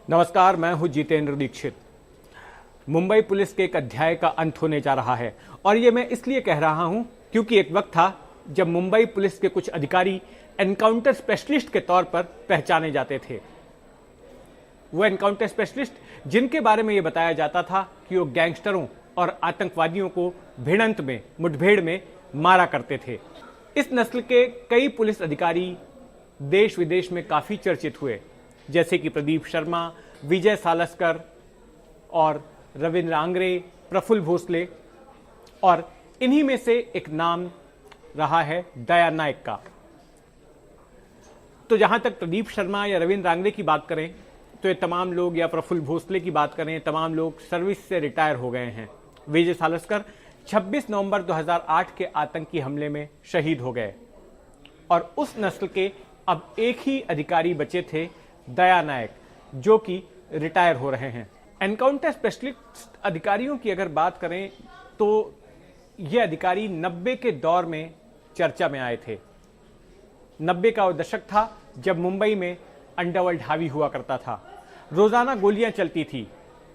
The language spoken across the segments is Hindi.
नमस्कार, मैं हूं जितेंद्र दीक्षित। मुंबई पुलिस के एक अध्याय का अंत होने जा रहा है और ये मैं इसलिए कह रहा हूं क्योंकि एक वक्त था जब मुंबई पुलिस के कुछ अधिकारी एनकाउंटर स्पेशलिस्ट के तौर पर पहचाने जाते थे। वो एनकाउंटर स्पेशलिस्ट जिनके बारे में ये बताया जाता था कि वो गैंगस्टरों और आतंकवादियों को भिड़ंत में, मुठभेड़ में मारा करते थे। इस नस्ल के कई पुलिस अधिकारी देश विदेश में काफी चर्चित हुए, जैसे कि प्रदीप शर्मा, विजय सालस्कर और रविंद्र आंग्रे, प्रफुल्ल भोसले। और इन्हीं में से एक नाम रहा है दया नायक का। तो जहां तक प्रदीप शर्मा या रविंद्र आंग्रे की बात करें तो ये तमाम लोग, या प्रफुल्ल भोसले की बात करें, तमाम लोग सर्विस से रिटायर हो गए हैं। विजय सालस्कर 26 नवंबर 2008 के आतंकी हमले में शहीद हो गए और उस नस्ल के अब एक ही अधिकारी बचे थे, दया नायक, जो कि रिटायर हो रहे हैं। एनकाउंटर स्पेशलिस्ट अधिकारियों की अगर बात करें तो ये अधिकारी 90 के दौर में चर्चा में आए थे। 90 का वो दशक था जब मुंबई में अंडरवर्ल्ड हावी हुआ करता था। रोजाना गोलियां चलती थी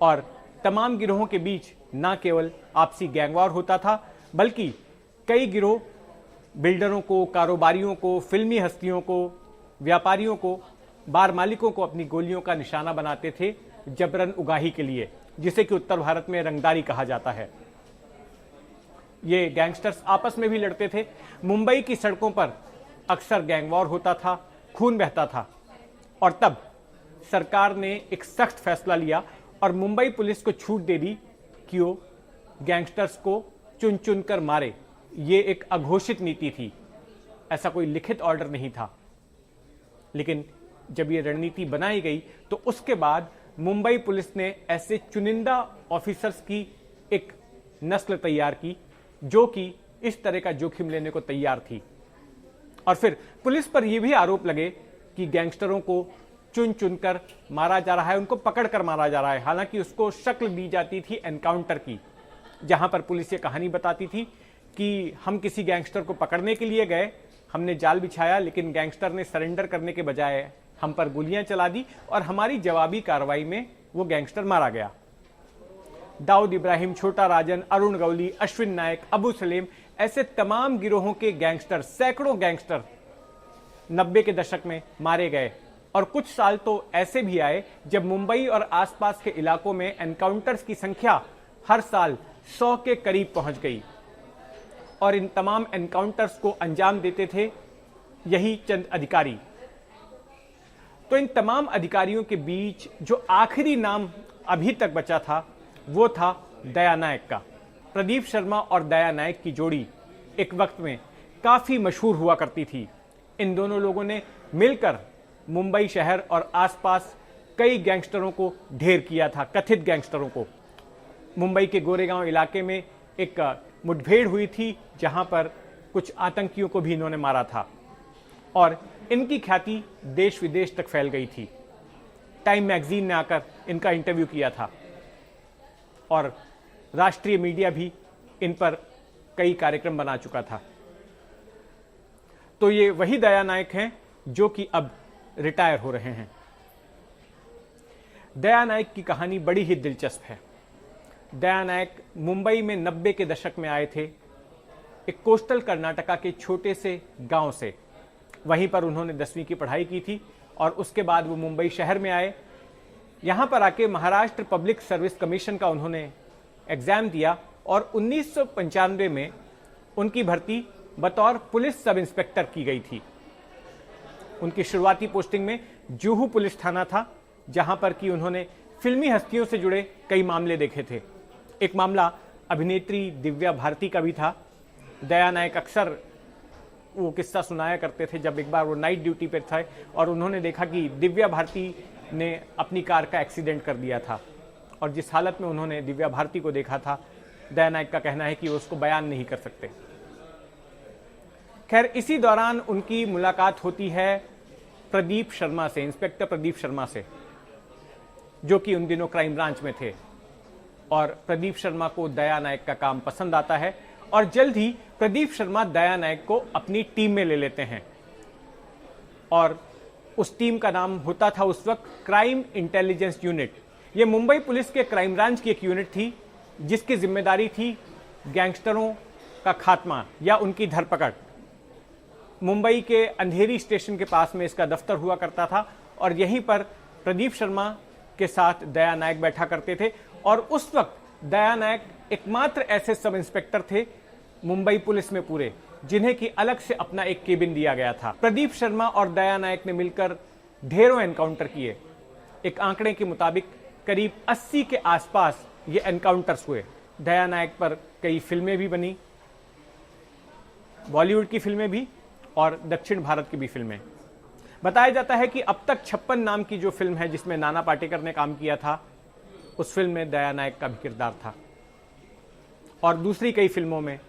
और तमाम गिरोहों के बीच न केवल आपसी गैंगवार होता था, बल्कि कई गिरोह बिल्डरों को, कारोबारियों को, फिल्मी हस्तियों को, व्यापारियों को, बार मालिकों को अपनी गोलियों का निशाना बनाते थे जबरन उगाही के लिए, जिसे कि उत्तर भारत में रंगदारी कहा जाता है। ये गैंगस्टर्स आपस में भी लड़ते थे। मुंबई की सड़कों पर अक्सर गैंगवॉर होता था, खून बहता था और तब सरकार ने एक सख्त फैसला लिया और मुंबई पुलिस को छूट दे दी कि वो गैंगस्टर्स को चुन चुन कर मारे। ये एक अघोषित नीति थी, ऐसा कोई लिखित ऑर्डर नहीं था। लेकिन जब ये रणनीति बनाई गई तो उसके बाद मुंबई पुलिस ने ऐसे चुनिंदा ऑफिसर्स की एक नस्ल तैयार की जो कि इस तरह का जोखिम लेने को तैयार थी। और फिर पुलिस पर यह भी आरोप लगे कि गैंगस्टरों को चुन चुनकर मारा जा रहा है, उनको पकड़कर मारा जा रहा है। हालांकि उसको शक्ल दी जाती थी एनकाउंटर की, जहां पर पुलिस ये कहानी बताती थी कि हम किसी गैंगस्टर को पकड़ने के लिए गए, हमने जाल बिछाया, लेकिन गैंगस्टर ने सरेंडर करने के बजाय हम पर गोलियां चला दी और हमारी जवाबी कार्रवाई में वो गैंगस्टर मारा गया। दाऊद इब्राहिम, छोटा राजन, अरुण गौली, अश्विन नायक, अबू सलेम, ऐसे तमाम गिरोहों के गैंगस्टर, सैकड़ों गैंगस्टर 90 के दशक में मारे गए। और कुछ साल तो ऐसे भी आए जब मुंबई और आसपास के इलाकों में एनकाउंटर्स की संख्या हर साल 100 के करीब पहुंच गई और इन तमाम एनकाउंटर्स को अंजाम देते थे यही चंद अधिकारी। तो इन तमाम अधिकारियों के बीच जो आखिरी नाम अभी तक बचा था वो था दया नायक का। प्रदीप शर्मा और दया नायक की जोड़ी एक वक्त में काफी मशहूर हुआ करती थी। इन दोनों लोगों ने मिलकर मुंबई शहर और आसपास कई गैंगस्टरों को ढेर किया था, कथित गैंगस्टरों को। मुंबई के गोरेगांव इलाके में एक मुठभेड़ हुई थी जहां पर कुछ आतंकियों को भी इन्होंने मारा था और इनकी ख्याति देश विदेश तक फैल गई थी। टाइम मैगजीन ने आकर इनका इंटरव्यू किया था और राष्ट्रीय मीडिया भी इन पर कई कार्यक्रम बना चुका था। तो ये वही दया नायक हैं जो कि अब रिटायर हो रहे हैं। दया नायक की कहानी बड़ी ही दिलचस्प है। दया नायक मुंबई में 90 के दशक में आए थे, एक कोस्टल कर्नाटका के छोटे से गांव से। वहीं पर उन्होंने 10वीं की पढ़ाई की थी और उसके बाद वो मुंबई शहर में आए। यहां पर आके महाराष्ट्र पब्लिक सर्विस कमीशन का उन्होंने एग्जाम दिया और 1995 में उनकी भर्ती बतौर पुलिस सब इंस्पेक्टर की गई थी। उनकी शुरुआती पोस्टिंग में जुहू पुलिस थाना था, जहां पर कि उन्होंने फिल्मी हस्तियों से जुड़े कई मामले देखे थे। एक मामला अभिनेत्री दिव्या भारती का भी था। दया नायक अक्सर वो किस्सा सुनाया करते थे जब एक बार वो नाइट ड्यूटी पर थे और उन्होंने देखा कि दिव्या भारती ने अपनी कार का एक्सीडेंट कर दिया था और जिस हालत में उन्होंने दिव्या भारती को देखा था, दया नायक का कहना है कि वो उसको बयान नहीं कर सकते। खैर, इसी दौरान उनकी मुलाकात होती है प्रदीप शर्मा से, इंस्पेक्टर प्रदीप शर्मा से, जो कि उन दिनों क्राइम ब्रांच में थे। और प्रदीप शर्मा को दया नायक का काम पसंद आता है और जल्द ही प्रदीप शर्मा दया नायक को अपनी टीम में ले लेते हैं और उस टीम का नाम होता था उस वक्त क्राइम इंटेलिजेंस यूनिट। यह मुंबई पुलिस के क्राइम ब्रांच की एक यूनिट थी जिसकी जिम्मेदारी थी गैंगस्टरों का खात्मा या उनकी धरपकड़। मुंबई के अंधेरी स्टेशन के पास में इसका दफ्तर हुआ करता था और यहीं पर प्रदीप शर्मा के साथ दया नायक बैठा करते थे। और उस वक्त दया नायक एकमात्र ऐसे सब इंस्पेक्टर थे मुंबई पुलिस में पूरे जिन्हें कि अलग से अपना एक केबिन दिया गया था। प्रदीप शर्मा और दया नायक ने मिलकर ढेरों एनकाउंटर किए। एक आंकड़े के मुताबिक करीब 80 के आसपास ये एनकाउंटर्स हुए। दया नायक पर कई फिल्में भी बनी, बॉलीवुड की फिल्में भी और दक्षिण भारत की भी फिल्में। बताया जाता है कि अब तक 56 नाम की जो फिल्म है जिसमें नाना पाटेकर ने काम किया था, उस फिल्म में दया नायक का भी किरदार था। और दूसरी कई फिल्मों में,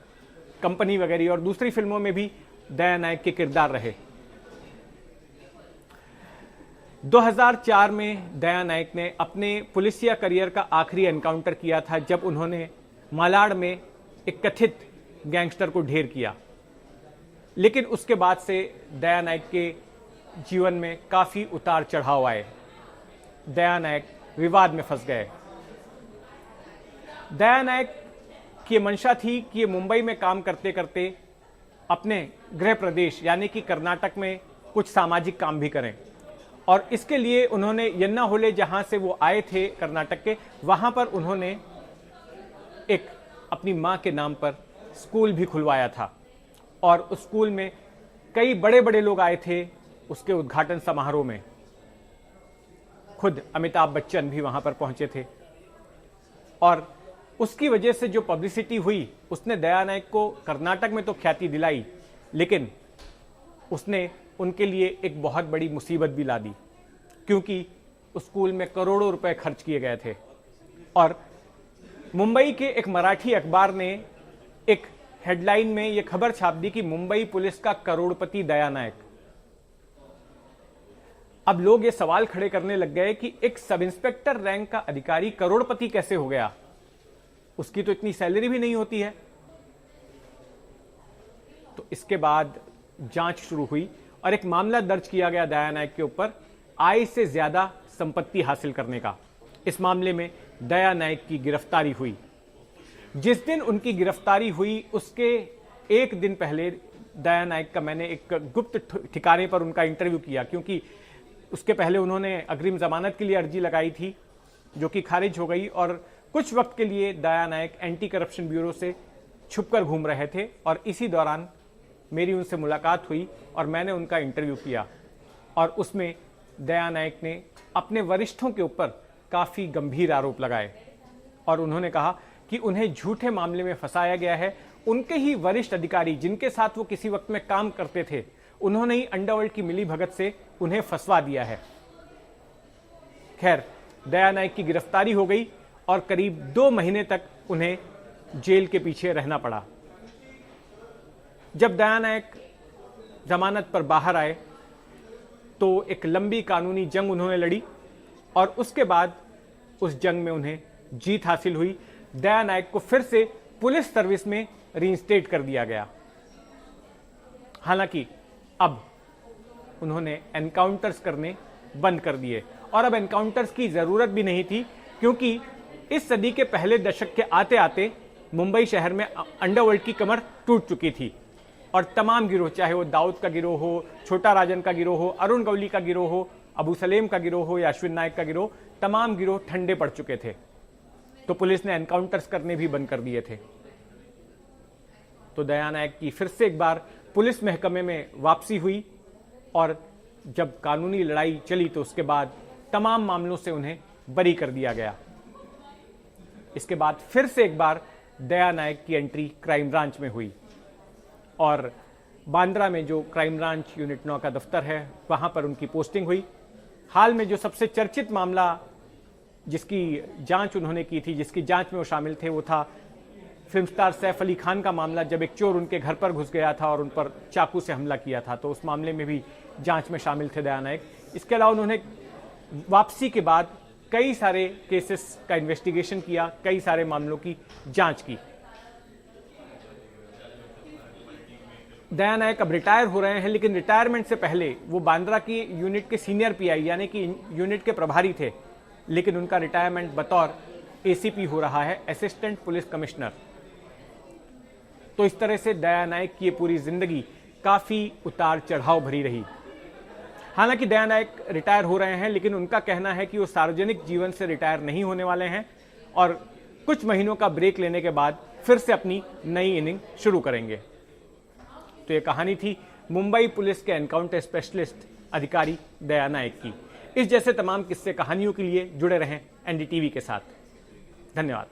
कंपनी वगैरह और दूसरी फिल्मों में भी दया नायक के किरदार रहे। 2004 में दया नायक ने अपने पुलिसिया करियर का आखिरी एनकाउंटर किया था जब उन्होंने मालाड में एक कथित गैंगस्टर को ढेर किया। लेकिन उसके बाद से दया नायक के जीवन में काफी उतार चढ़ाव आए। दया नायक विवाद में फंस गए। दया नायक की मंशा थी कि ये मुंबई में काम करते करते अपने गृह प्रदेश यानी कि कर्नाटक में कुछ सामाजिक काम भी करें। और इसके लिए उन्होंने यन्ना होले, जहां से वो आए थे कर्नाटक के, वहां पर उन्होंने एक अपनी मां के नाम पर स्कूल भी खुलवाया था। और उस स्कूल में कई बड़े बड़े लोग आए थे उसके उद्घाटन समारोह में। खुद अमिताभ बच्चन भी वहां पर पहुंचे थे। और उसकी वजह से जो पब्लिसिटी हुई, उसने दया नायक को कर्नाटक में तो ख्याति दिलाई, लेकिन उसने उनके लिए एक बहुत बड़ी मुसीबत भी ला दी, क्योंकि उस स्कूल में करोड़ों रुपए खर्च किए गए थे। और मुंबई के एक मराठी अखबार ने एक हेडलाइन में यह खबर छाप दी कि मुंबई पुलिस का करोड़पति दया नायक। अब लोग ये सवाल खड़े करने लग गए कि एक सब इंस्पेक्टर रैंक का अधिकारी करोड़पति कैसे हो गया, उसकी तो इतनी सैलरी भी नहीं होती है। तो इसके बाद जांच शुरू हुई और एक मामला दर्ज किया गया दया नायक के ऊपर आय से ज्यादा संपत्ति हासिल करने का। इस मामले में दया नायक की गिरफ्तारी हुई। जिस दिन उनकी गिरफ्तारी हुई उसके एक दिन पहले दया नायक का मैंने एक गुप्त ठिकाने पर उनका इंटरव्यू किया, क्योंकि उसके पहले उन्होंने अग्रिम जमानत के लिए अर्जी लगाई थी जो कि खारिज हो गई। और कुछ वक्त के लिए दया नायक एंटी करप्शन ब्यूरो से छुपकर घूम रहे थे और इसी दौरान मेरी उनसे मुलाकात हुई और मैंने उनका इंटरव्यू किया। और उसमें दया नायक ने अपने वरिष्ठों के ऊपर काफी गंभीर आरोप लगाए और उन्होंने कहा कि उन्हें झूठे मामले में फंसाया गया है। उनके ही वरिष्ठ अधिकारी जिनके साथ वो किसी वक्त में काम करते थे, उन्होंने ही अंडरवर्ल्ड की मिलीभगत से उन्हें फंसवा दिया है। खैर, दया नायक की गिरफ्तारी हो गई और करीब 2 महीने तक उन्हें जेल के पीछे रहना पड़ा। जब दया नायक जमानत पर बाहर आए तो एक लंबी कानूनी जंग उन्होंने लड़ी और उसके बाद उस जंग में उन्हें जीत हासिल हुई। दया नायक को फिर से पुलिस सर्विस में रीइंस्टेट कर दिया गया। हालांकि अब उन्होंने एनकाउंटर्स करने बंद कर दिए और अब एनकाउंटर्स की जरूरत भी नहीं थी, क्योंकि इस सदी के पहले दशक के आते आते मुंबई शहर में अंडरवर्ल्ड की कमर टूट चुकी थी और तमाम गिरोह, चाहे वो दाऊद का गिरोह हो, छोटा राजन का गिरोह हो, अरुण गवली का गिरोह हो, अबू सलेम का गिरोह हो या अश्विन नायक का गिरोह, तमाम गिरोह ठंडे पड़ चुके थे। तो पुलिस ने एनकाउंटर्स करने भी बंद कर दिए थे। तो दया नायक की फिर से एक बार पुलिस महकमे में वापसी हुई और जब कानूनी लड़ाई चली तो उसके बाद तमाम मामलों से उन्हें बरी कर दिया गया। इसके बाद फिर से एक बार दया नायक की एंट्री क्राइम ब्रांच में हुई और बांद्रा में जो क्राइम ब्रांच यूनिट 9 का दफ्तर है वहां पर उनकी पोस्टिंग हुई। हाल में जो सबसे चर्चित मामला जिसकी जांच उन्होंने की थी, जिसकी जांच में वो शामिल थे, वो था फिल्म स्टार सैफ अली खान का मामला, जब एक चोर उनके घर पर घुस गया था और उन पर चाकू से हमला किया था। तो उस मामले में भी जांच में शामिल थे दया नायक। इसके अलावा उन्होंने वापसी के बाद कई सारे केसेस का इन्वेस्टिगेशन किया, कई सारे मामलों की जांच की। दया नायक अब रिटायर हो रहे हैं, लेकिन रिटायरमेंट से पहले वो बांद्रा की यूनिट के सीनियर पीआई यानी कि यूनिट के प्रभारी थे, लेकिन उनका रिटायरमेंट बतौर एसीपी हो रहा है, असिस्टेंट पुलिस कमिश्नर। तो इस तरह से दया नायक की ये पूरी जिंदगी काफी उतार चढ़ाव भरी रही। हालांकि दया नायक रिटायर हो रहे हैं, लेकिन उनका कहना है कि वो सार्वजनिक जीवन से रिटायर नहीं होने वाले हैं और कुछ महीनों का ब्रेक लेने के बाद फिर से अपनी नई इनिंग शुरू करेंगे। तो ये कहानी थी मुंबई पुलिस के एनकाउंटर स्पेशलिस्ट अधिकारी दया नायक की। इस जैसे तमाम किस्से कहानियों के लिए जुड़े रहें एनडीटीवी के साथ। धन्यवाद।